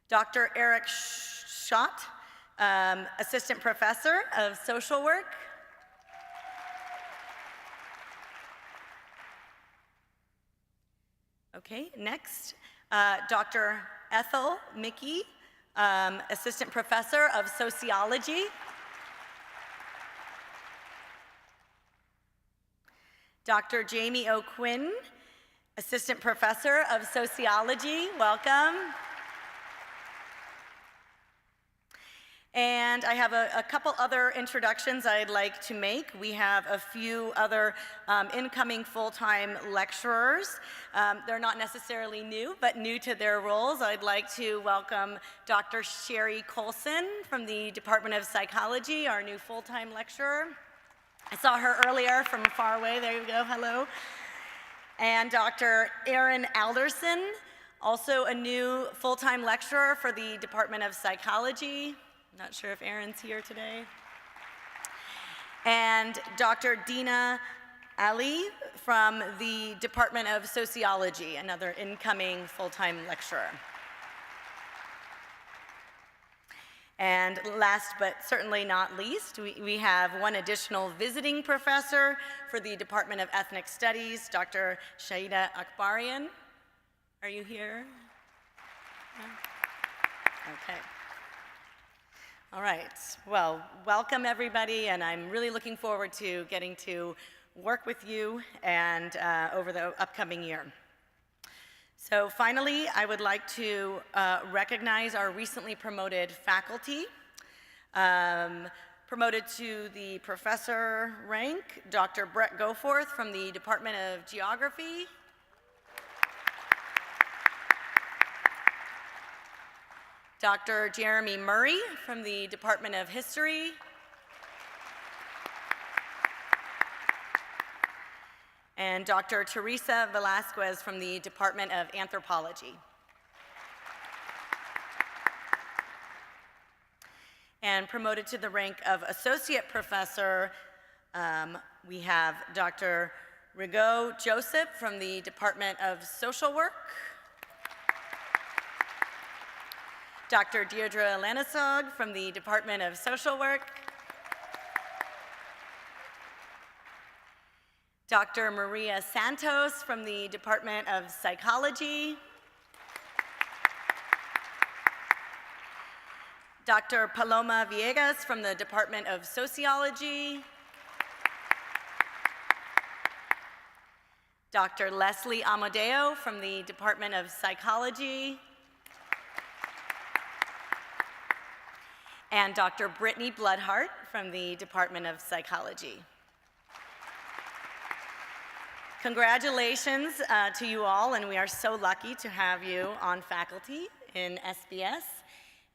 Dr. Eric Schott, assistant professor of social work. Okay, next, Dr. Ethel Mickey, assistant professor of sociology. Dr. Jamie O'Quinn, assistant professor of sociology. Welcome. And I have a couple other introductions I'd like to make. We have a few other incoming full-time lecturers. They're not necessarily new, but new to their roles. I'd like to welcome Dr. Sherry Colson from the Department of Psychology, our new full-time lecturer. I saw her earlier from far away. There you go, hello. And Dr. Aaron Alderson, also a new full-time lecturer for the Department of Psychology. Not sure if Aaron's here today. And Dr. Dina Ali from the Department of Sociology, another incoming full-time lecturer. And last but certainly not least, we have one additional visiting professor for the Department of Ethnic Studies, Dr. Shahida Akbarian. Are you here? No? Okay. All right, well, welcome everybody, and I'm really looking forward to getting to work with you and over the upcoming year. So finally, I would like to recognize our recently promoted faculty. Promoted to the professor rank, Dr. Brett Goforth from the Department of Geography. Dr. Jeremy Murray from the Department of History. And Dr. Teresa Velasquez from the Department of Anthropology. And promoted to the rank of Associate Professor, we have Dr. Rigaud Joseph from the Department of Social Work. Dr. Deirdre Lanisog from the Department of Social Work. Dr. Maria Santos from the Department of Psychology. Dr. Paloma Villegas from the Department of Sociology. Dr. Leslie Amadeo from the Department of Psychology. And Dr. Brittany Bloodhart from the Department of Psychology. Congratulations to you all, and we are so lucky to have you on faculty in SBS.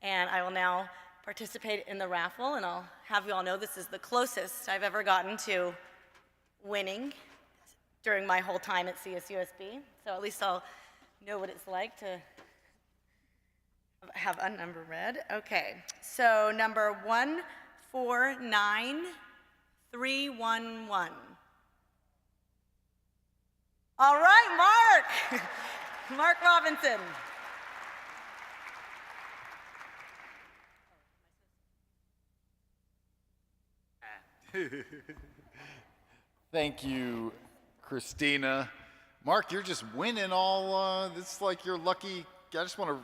And I will now participate in the raffle, and I'll have you all know this is the closest I've ever gotten to winning during my whole time at CSUSB. So at least I'll know what it's like to have a number read. Okay, so number 149311. All right, Mark. Mark Robinson. Thank you, Christina. Mark, you're just winning all, this is like you're lucky. I just want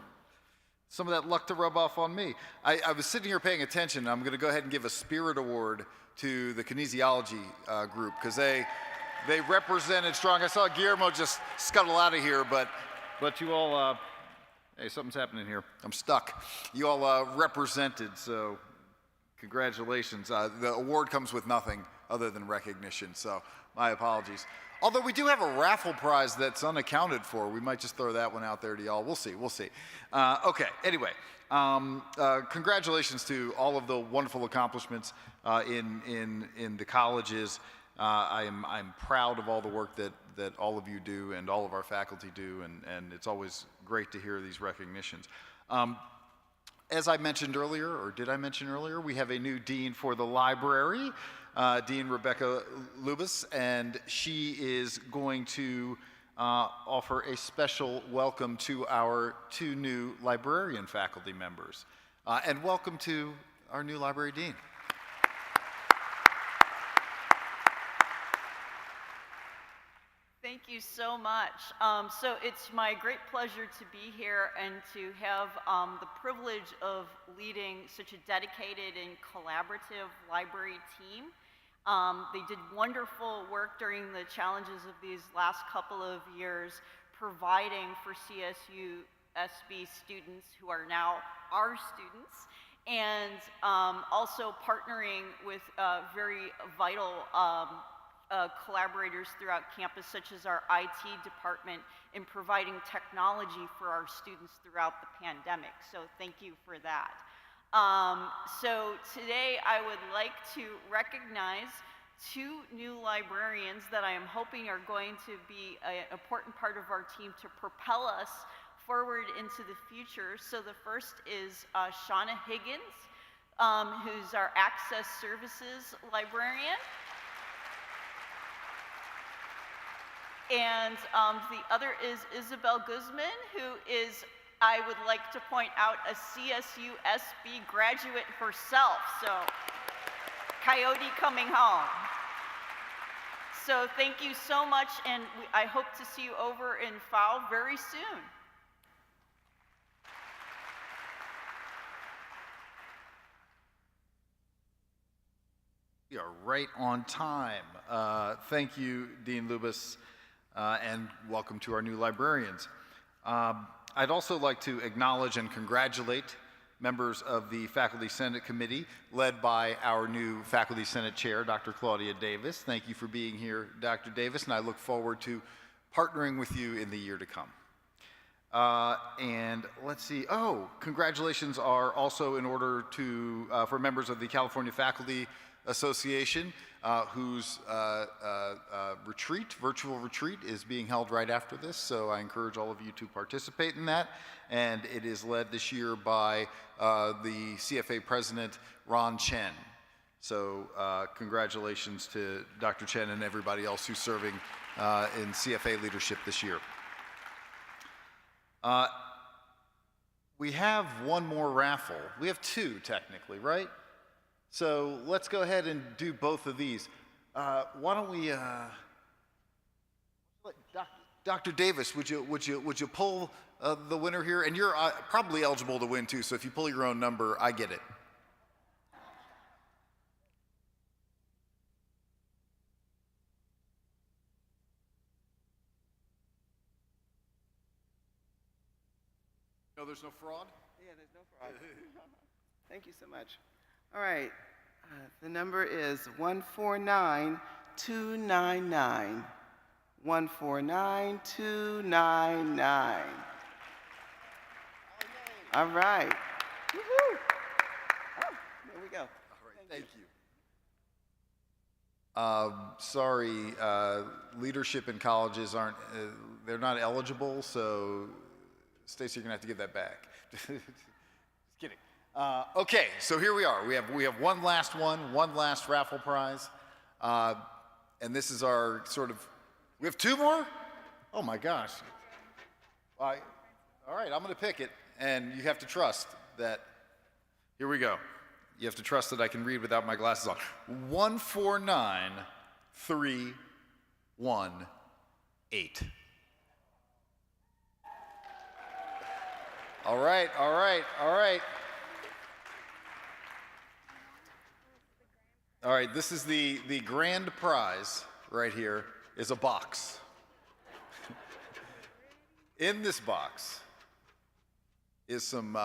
some of that luck to rub off on me. I was sitting here paying attention. I'm going to go ahead and give a spirit award to the kinesiology group because they represented strong. I saw Guillermo just scuttle out of here, but you all, hey, something's happening here. I'm stuck. You all represented, so congratulations. The award comes with nothing other than recognition, so my apologies. Although we do have a raffle prize that's unaccounted for. We might just throw that one out there to y'all. We'll see. Okay, anyway, congratulations to all of the wonderful accomplishments in the colleges. I'm proud of all the work that all of you do and all of our faculty do, and it's always great to hear these recognitions. As I mentioned earlier, or did I mention earlier, we have a new dean for the library, Dean Rebecca Lubis, and she is going to offer a special welcome to our 2 new librarian faculty members. And welcome to our new library dean. Thank you so much. So it's my great pleasure to be here and to have the privilege of leading such a dedicated and collaborative library team. They did wonderful work during the challenges of these last couple of years, providing for CSUSB students who are now our students, and also partnering with very vital collaborators throughout campus, such as our IT department, in providing technology for our students throughout the pandemic. So thank you for that. So today I would like to recognize 2 new librarians that I am hoping are going to be an important part of our team to propel us forward into the future. So the first is Shauna Higgins, who's our Access Services librarian. And the other is Isabel Guzman, who is, I would like to point out, a CSUSB graduate herself. So, Coyote coming home. So thank you so much, and I hope to see you over in FAO very soon. We are right on time. Thank you, Dean Lubis, and welcome to our new librarians. I'd also like to acknowledge and congratulate members of the Faculty Senate Committee, led by our new Faculty Senate Chair, Dr. Claudia Davis. Thank you for being here, Dr. Davis, and I look forward to partnering with you in the year to come. And let's see, congratulations are also in order to, for members of the California Faculty Association, whose virtual retreat is being held right after this, so I encourage all of you to participate in that. And it is led this year by the CFA president, Ron Chen. So congratulations to Dr. Chen and everybody else who's serving in CFA leadership this year. We have one more raffle. We have 2 technically, right? So let's go ahead and do both of these. Why don't we, Dr. Davis, would you pull the winner here? And you're probably eligible to win too, so if you pull your own number, I get it. No, there's no fraud? Yeah, there's no fraud. Thank you so much. All right, the number is 149299. 149299. All right. Woo-hoo. Oh, there we go. All right, thank you. Sorry, leadership in colleges aren't, they're not eligible, so Stacy, you're gonna have to give that back. Just kidding. Okay, so here we are. We have one last raffle prize. And this is our sort of, we have 2 more? Oh my gosh. All right, I'm going to pick it, and you have to trust that. Here we go. You have to trust that I can read without my glasses on. 149318. All right. All right, this is the grand prize right here is a box. In this box is some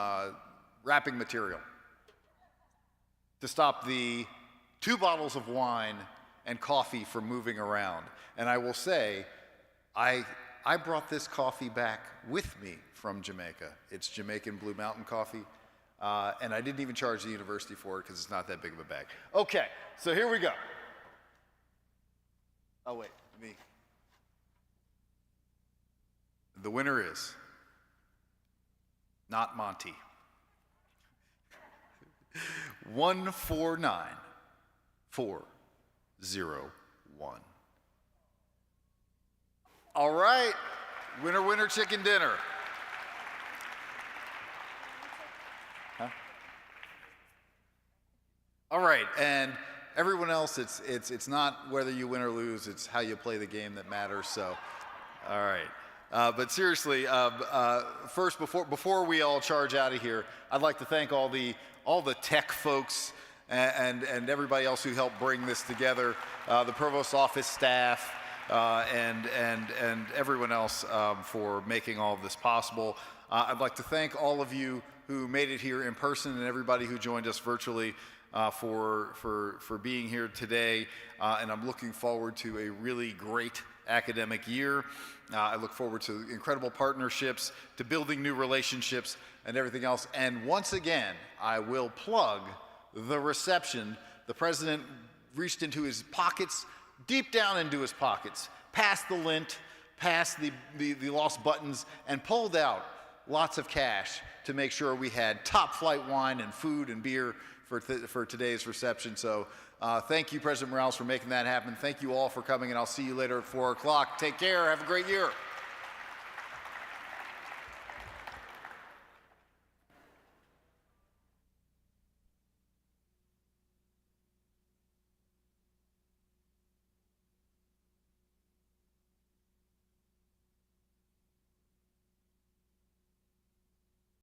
wrapping material to stop the 2 bottles of wine and coffee from moving around. And I will say, I brought this coffee back with me from Jamaica. It's Jamaican Blue Mountain coffee. And I didn't even charge the university for it because it's not that big of a bag. Okay, so here we go. Oh, wait, me. The winner is not Monty. 149401. All right, winner, chicken dinner. Huh? All right, and everyone else, it's not whether you win or lose, it's how you play the game that matters. So, all right. But seriously, first, before we all charge out of here, I'd like to thank all the tech folks and everybody else who helped bring this together, the provost's office staff, and everyone else for making all of this possible. I'd like to thank all of you who made it here in person and everybody who joined us virtually for being here today. And I'm looking forward to a really great academic year. I look forward to incredible partnerships, to building new relationships, and everything else. And once again, I will plug the reception. The president reached into his pockets, deep down into his pockets, past the lint, past the lost buttons, and pulled out lots of cash to make sure we had top flight wine and food and beer for today's reception. So thank you, President Morales, for making that happen. Thank you all for coming, and I'll see you later at 4 o'clock. Take care. Have a great year.